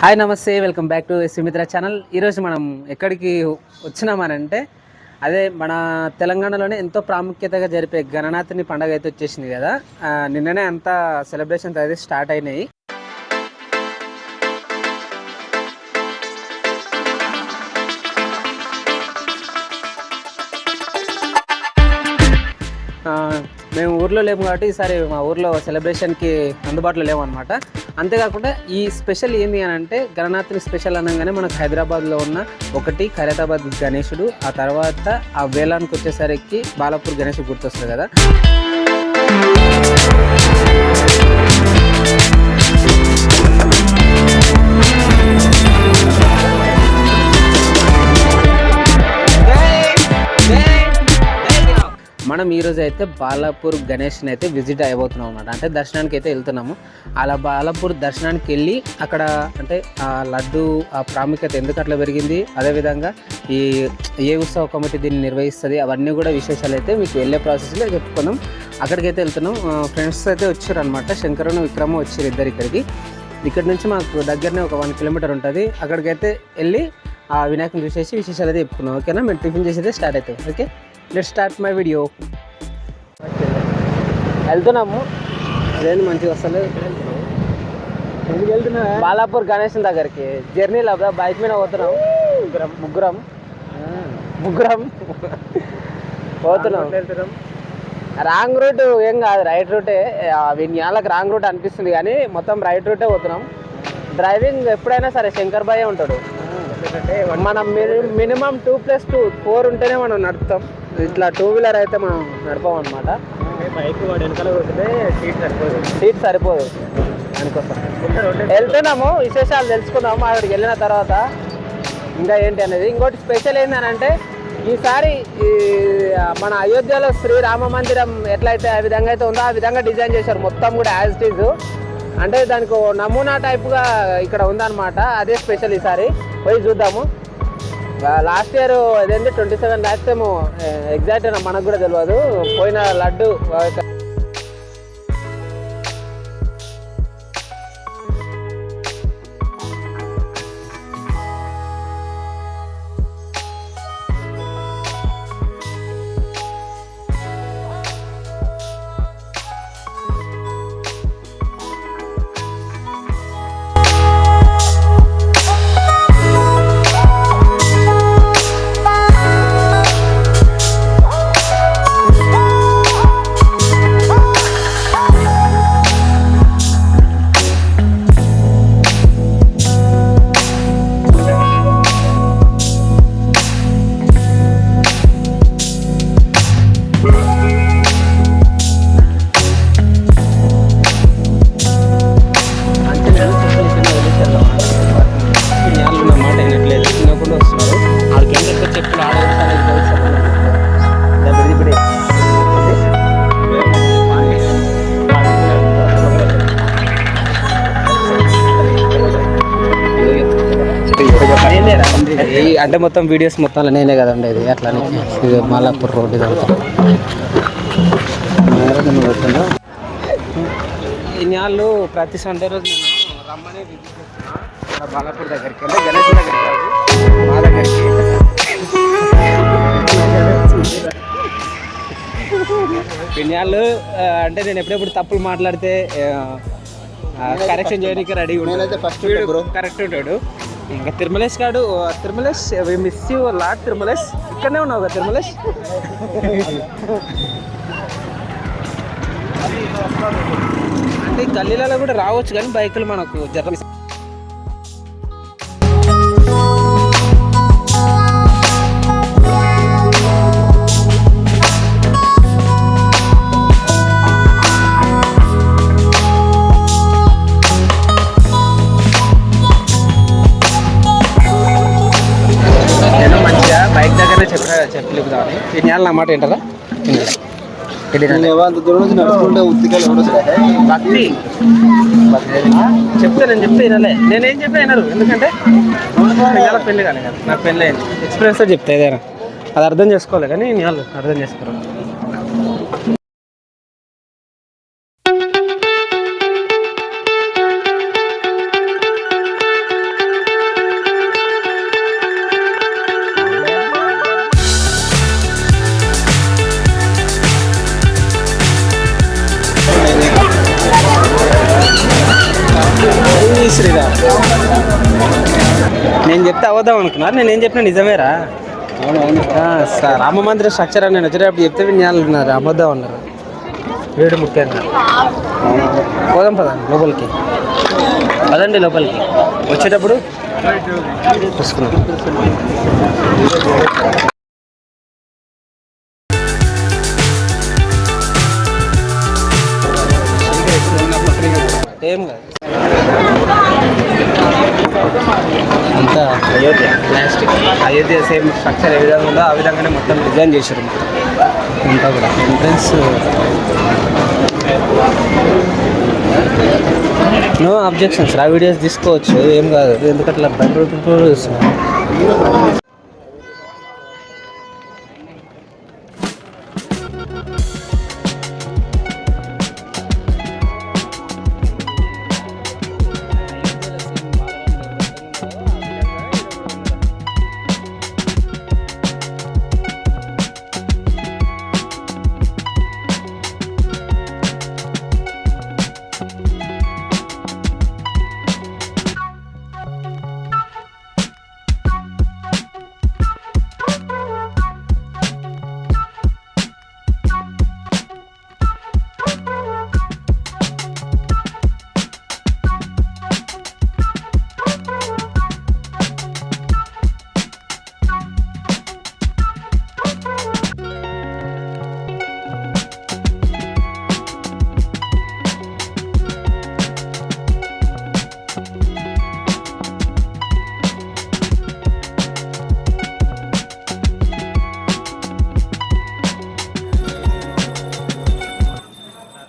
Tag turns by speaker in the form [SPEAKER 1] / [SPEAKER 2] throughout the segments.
[SPEAKER 1] Hi నమస్తే, welcome back to Sumitra channel. ఈరోజు మనం ఎక్కడికి వచ్చినామనంటే అదే మన తెలంగాణలోనే ఎంతో ప్రాముఖ్యతగా జరిపే గణనాథుని పండుగ అయితే వచ్చేసింది కదా. నిన్ననే అంతా సెలబ్రేషన్స్ అయితే స్టార్ట్ అయినాయి. మేము ఊర్లో లేము కాబట్టి ఈసారి మా ఊర్లో సెలబ్రేషన్కి అందుబాటులో లేవన్నమాట. అంతేకాకుండా ఈ స్పెషల్ ఏంది అని అంటే గణనాథుని స్పెషల్ అనగానే మనకు హైదరాబాద్లో ఉన్న ఒకటి ఖైరతాబాద్ గణేశుడు, ఆ తర్వాత ఆ వేలానికి వచ్చేసరికి బాలాపూర్ గణేశుడు గుర్తొస్తుంది కదా. మనం ఈరోజు అయితే బాలాపూర్ గణేష్ని అయితే విజిట్ అయిపోతున్నాం అన్నమాట. అంటే దర్శనానికి అయితే వెళ్తున్నాము. అలా బాలాపూర్ దర్శనానికి వెళ్ళి అక్కడ అంటే ఆ లడ్డు ఆ ప్రాముఖ్యత ఎందుకు అట్లా పెరిగింది, అదేవిధంగా ఈ ఏ ఉత్సవ కమిటీ దీన్ని నిర్వహిస్తుంది, అవన్నీ కూడా విశేషాలు అయితే మీకు వెళ్ళే ప్రాసెస్లో చెప్పుకుందాం. అక్కడికైతే వెళ్తున్నాం. ఫ్రెండ్స్ అయితే వచ్చారు అనమాట. శంకరును విక్రము వచ్చారు ఇద్దరు ఇక్కడికి. ఇక్కడ నుంచి మాకు దగ్గరనే ఒక 1 కిలోమీటర్ ఉంటుంది. అక్కడికైతే వెళ్ళి ఆ వినాయకుని చూసేసి విశేషాలు అయితే చెప్పుకున్నాం. ఓకేనా, మేము టిఫిన్ చేసి అయితే స్టార్ట్ అవుతాం. Okay, let's start my video. వెళ్తున్నాము. అదేంటి మంచిగా వస్తలేదు. ఎందుకు వెళ్తున్నా? బాలాపూర్ గణేష్ దగ్గరికి జర్నీలో బైక్ మీద పోతున్నాం. ముగ్గురం పోతున్నాం. రాంగ్ రూట్ ఏం కాదు, రైట్ రూటే. వాళ్ళకి రాంగ్ రూట్ అనిపిస్తుంది కానీ మొత్తం రైట్ రూటే పోతున్నాం. డ్రైవింగ్ ఎప్పుడైనా సరే శంకర్ బాయే ఉంటాడు. మనం మినిమం 2+2 4 ఉంటేనే మనం నడుపుతాం. ఇట్లా 2 వీలర్ అయితే మనం నడపం అనమాట. బైక్ వెనకాల కూర్చుంటే సీట్ సరిపోదు దానికోసం వెళ్తున్నాము. విశేషాలు తెలుసుకుందాము అక్కడికి వెళ్ళిన తర్వాత ఇంకా ఏంటి అనేది. ఇంకోటి స్పెషల్ ఏంటంటే ఈసారి మన అయోధ్యలో శ్రీరామ మందిరం ఎట్లయితే ఆ విధంగా అయితే ఉందో ఆ విధంగా డిజైన్ చేశారు మొత్తం కూడా యాజ్ ఇట్ ఈజ్. అంటే దానికి నమూనా టైప్గా ఇక్కడ ఉందన్నమాట. అదే స్పెషల్. ఈసారి పోయి చూద్దాము. లాస్ట్ ఇయర్ అదేంటి 27 lakhs ఏమో ఎగ్జాక్ట్ మనకు కూడా తెలియదు. పోయిన లడ్డు అంటే మొత్తం వీడియోస్ మొత్తం నేనే కదండి ఇది. అట్లానే ఇది మాలాపూర్ రోడ్ ఇదంతా. ఇన్నాళ్ళు ప్రతి సండే రోజు నేను రమ్మనే విజిట్ చేస్తున్నా బాలాపూర్ దగ్గరికి. అంటే గణేష్ దగ్గరికి కాదు, మా దగ్గరికి. ఇన్నాళ్ళు అంటే నేను ఎప్పుడెప్పుడు తప్పులు మాట్లాడితే కరెక్షన్ చేయడానికి రెడీ ఉంటాడు. ఫస్ట్ కరెక్ట్ ఉంటాడు. ఇంకా తిరుమలేష్ గాడు, Tirumalesh we miss you lot. Tirumalesh ఇక్కడనే ఉన్నావు కదా తిరుమలేష్. అంటే గల్లీలలో కూడా రావచ్చు కానీ బైకులు మనకు జర చెప్పలేదాన్ని. ఇన్నాళ్ళు అన్నమాట ఏంటదా భక్తి చెప్తే నేను చెప్తే వినలే. నేనేం చెప్పి వినరు. ఎందుకంటే ఇవాళ పెళ్ళి కానీ కదా, నాకు పెళ్ళి అయింది. ఎక్స్పీరియన్స్ చెప్తా ఏదైనా. అది అర్థం చేసుకోవాలి కానీ వాళ్ళు అర్థం చేసుకోరు. శ్రీరామ్. నేను చెప్తే అవద్దాం అనుకున్నారు, నేనేం చెప్పినా నిజమేరా. సార్ రామ మందిర స్ట్రక్చర్ అని నేను వచ్చేటప్పుడు చెప్తే విన్నారు, అబద్ధం అన్నారు. వీడు ముఖ్యంగా పోదాం పదండి లోపలికి, పదండి లోపలికి. వచ్చేటప్పుడు చూసుకున్నాం. ఏం కాదు అంతా Ayodhya plastic. Ayodhya same structure ఏ విధంగా ఉందో ఆ విధంగానే మొత్తం డిజైన్ చేశారు అంతా కూడా. ఎంట్రన్స్ నో అబ్జెక్షన్స్, ఆ వీడియోస్ తీసుకోవచ్చు, ఏం కాదు. ఎందుకట్లా బయట చూస్తున్నాను.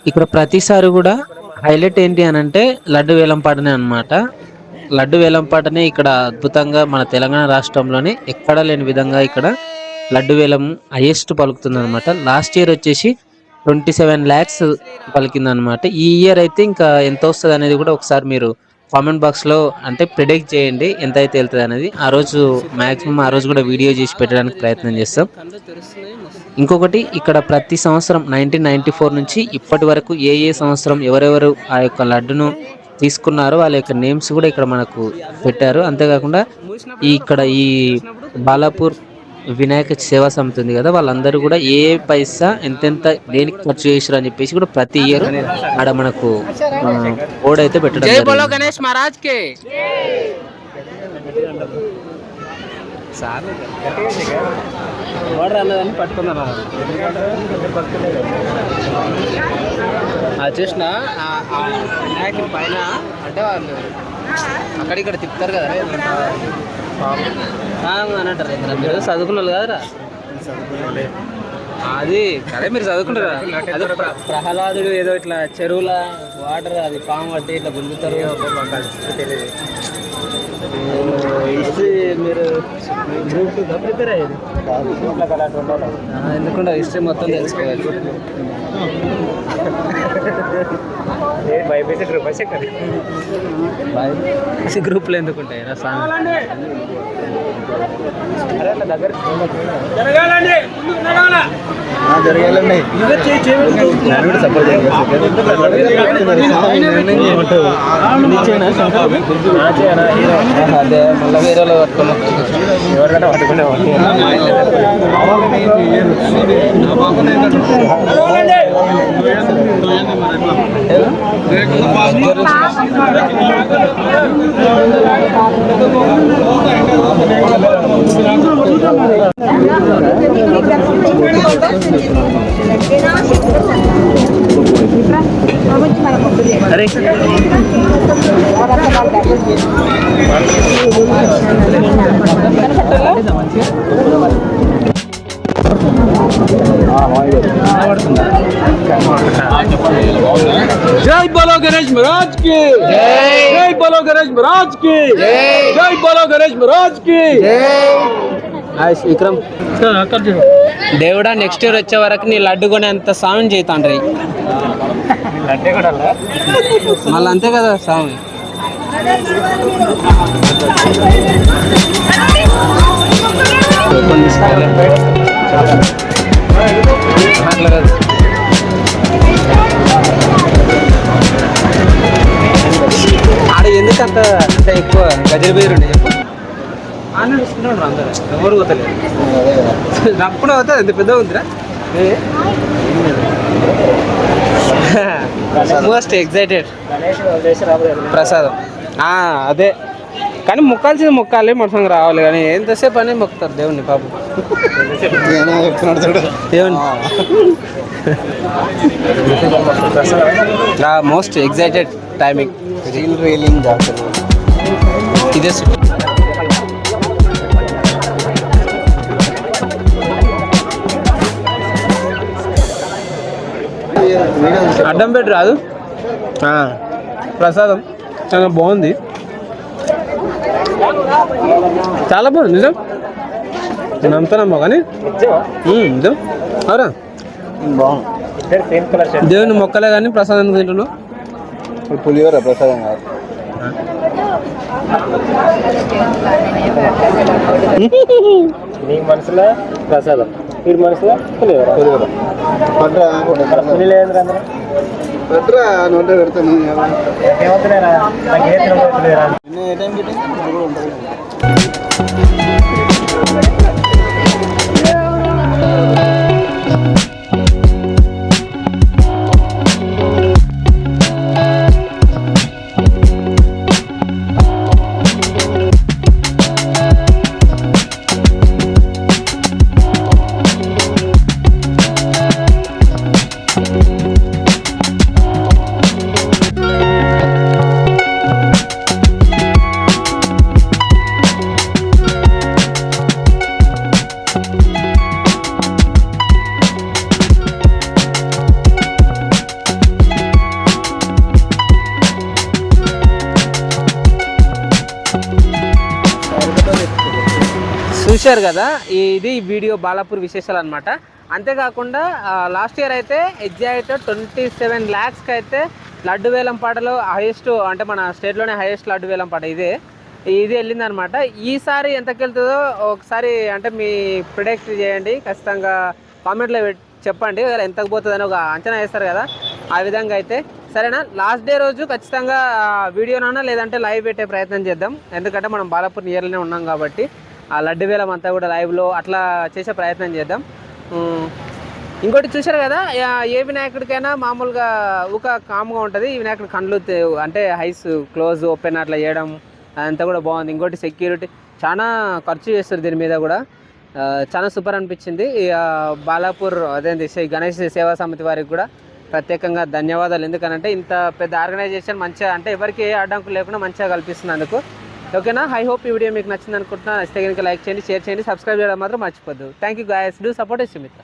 [SPEAKER 1] ఇక్కడ ప్రతిసారి కూడా హైలైట్ ఏంటి అని అంటే లడ్డు వేలంపాటనే అనమాట. లడ్డు వేలంపాటనే ఇక్కడ అద్భుతంగా మన తెలంగాణ రాష్ట్రంలోనే ఎక్కడా లేని విధంగా ఇక్కడ లడ్డు వేలం హైయెస్ట్ పలుకుతుంది అనమాట. లాస్ట్ ఇయర్ వచ్చేసి 27 lakhs పలికింది అనమాట. ఈ ఇయర్ అయితే ఇంకా ఎంత వస్తుంది అనేది కూడా ఒకసారి మీరు కామెంట్ బాక్స్లో అంటే ప్రిడిక్ట్ చేయండి ఎంత అయితే వెళ్తుంది అనేది. ఆ రోజు మ్యాక్సిమం ఆ రోజు కూడా వీడియో చేసి పెట్టడానికి ప్రయత్నం చేస్తాం. ఇంకొకటి ఇక్కడ ప్రతి సంవత్సరం 1994 నుంచి ఇప్పటి వరకు ఏ సంవత్సరం ఎవరెవరు ఆ యొక్క లడ్డును తీసుకున్నారో వాళ్ళ యొక్క నేమ్స్ కూడా ఇక్కడ మనకు పెట్టారు. అంతేకాకుండా ఇక్కడ ఈ బాలాపూర్ వినాయక సేవా సమితి ఉంది కదా, వాళ్ళందరూ కూడా ఏ పైసా ఎంతెంత దేనికి ఖర్చు చేసారు అని చెప్పేసి కూడా ప్రతి ఇయర్ ఆడ మనకు బోర్డు అయితే పెట్టడం. జై బోలో గణేష్ మహారాజ్ కి. వాటర్ అన్నదాన్ని పట్టుకున్నారా చూసిన వినాయకుని పైన అంటే వాళ్ళు అక్కడిక్కడ తిప్పుతారు కదా అని అంటారు. మీరు చదువుకున్నారు కదరా, అది అదే మీరు చదువుకుంటారా. అది ప్రహ్లాదుడు ఏదో ఇట్లా చెరువుల వాటర్ అది పాము పట్టి ఇట్లా గుంజుతారు. తెలియదు హిస్టరీ మీరు గ్రూప్ 2 ప్రిపేర్ అయ్యేది ఎందుకంటే హిస్టరీ మొత్తం తెలుసుకోవాలి. గ్రూప్లో ఎందుకుంటాయి దగ్గర జరగాలండి. అదే మళ్ళీ వేరే వాళ్ళు పట్టుకున్నాం, ఎవరికైనా పట్టుకునేవాళ్ళు. अरे जय बोलो गणेश महाराज की जय बोलो गणेश महाराज की जय बोलो गणेश महाराज की విక్రమ్ దేవుడా నెక్స్ట్ ఇయర్ వచ్చే వరకు నీ లడ్డు కొని అంత సాంగ్ చేతాండ్రి మళ్ళీ అంతే కదా సాంగ్. అట్లా కదా
[SPEAKER 2] ఎందుకు అంత అంత ఎక్కువ గజల బీరు ఉండే చెప్పు ఆన్లైన్ తీసుకుంటాడు అందరూ ఎవరు పోతలేదు అప్పుడు అవుతుంది ఎంత పెద్దగా ఉందిరా మోస్ట్ ఎక్సైటెడ్ ప్రసాదం అదే కానీ మొక్కాల్సింది మొక్కాలి మనసం రావాలి కానీ ఎంతసేపు అనేది మొక్కుతారు దేవుణ్ణి పాపం దేవుని మోస్ట్ ఎక్సైటెడ్ టైమింగ్ ఇదే అడ్డం పెట్టి రాదు ప్రసాదం చాలా బాగుంది చాలా బాగుంది నిజం నేను నమ్ముతానమ్మా కానీ నిజం అవురా దేవుని మొక్కలే కానీ ప్రసాదం తింటున్నావు
[SPEAKER 3] పులిహోర ప్రసాదం కాదు నీ మనసులో ప్రసాదం వీడి మనసులో పులిహోర పట్రా నోట పెడతాను ఏ టైంకి
[SPEAKER 1] చూశారు కదా ఇది వీడియో బాలాపూర్ విశేషాలు అనమాట. అంతేకాకుండా లాస్ట్ ఇయర్ అయితే ఎగ్జాక్ట్ 27 lakhsకి అయితే లడ్డు వేలం పాటలో హైయెస్ట్ అంటే మన స్టేట్లోనే హైయెస్ట్ లడ్డు వేలం పాట ఇది వెళ్ళిందనమాట. ఈసారి ఎంతకి వెళ్తుందో ఒకసారి అంటే మీ ప్రిడిక్ట్ చేయండి, ఖచ్చితంగా కామెంట్లో చెప్పండి. ఎంతకు పోతుందని ఒక అంచనా వేస్తారు కదా, ఆ విధంగా అయితే సరేనా. లాస్ట్ డే రోజు ఖచ్చితంగా వీడియోనైనా లేదంటే లైవ్ పెట్టే ప్రయత్నం చేద్దాం, ఎందుకంటే మనం బాలాపూర్ నియర్లోనే ఉన్నాం కాబట్టి ఆ లడ్డు వేలం అంతా కూడా లైవ్లో అట్లా చేసే ప్రయత్నం చేద్దాం. ఇంకోటి చూశారు కదా, ఏ వినాయకుడికైనా మామూలుగా ఒక కామ్గా ఉంటుంది, ఈ వినాయకుడి కళ్ళు అంటే ఐస్ క్లోజ్ ఓపెన్ అట్లా చేయడం అదంతా కూడా బాగుంది. ఇంకోటి సెక్యూరిటీ చాలా ఖర్చు చేస్తారు దీని మీద కూడా, చాలా సూపర్ అనిపించింది. బాలాపూర్ అదేంటి గణేష్ సేవా సమితి వారికి కూడా ప్రత్యేకంగా ధన్యవాదాలు. ఎందుకనంటే ఇంత పెద్ద ఆర్గనైజేషన్ మంచిగా అంటే ఎవరికి ఏ అడ్డంకులు లేకుండా మంచిగా కల్పిస్తున్నందుకు. ఓకేనా, ఐ హోప్ ఈ వీడియో మీకు నచ్చింది అనుకుంటున్నా. నచ్చితే కనుక లైక్ చేయండి, షేర్ చేయండి, సబ్స్క్రైబ్ చేయడం మాత్రం మర్చిపోద్దు. Thank you guys, do support Sumitra.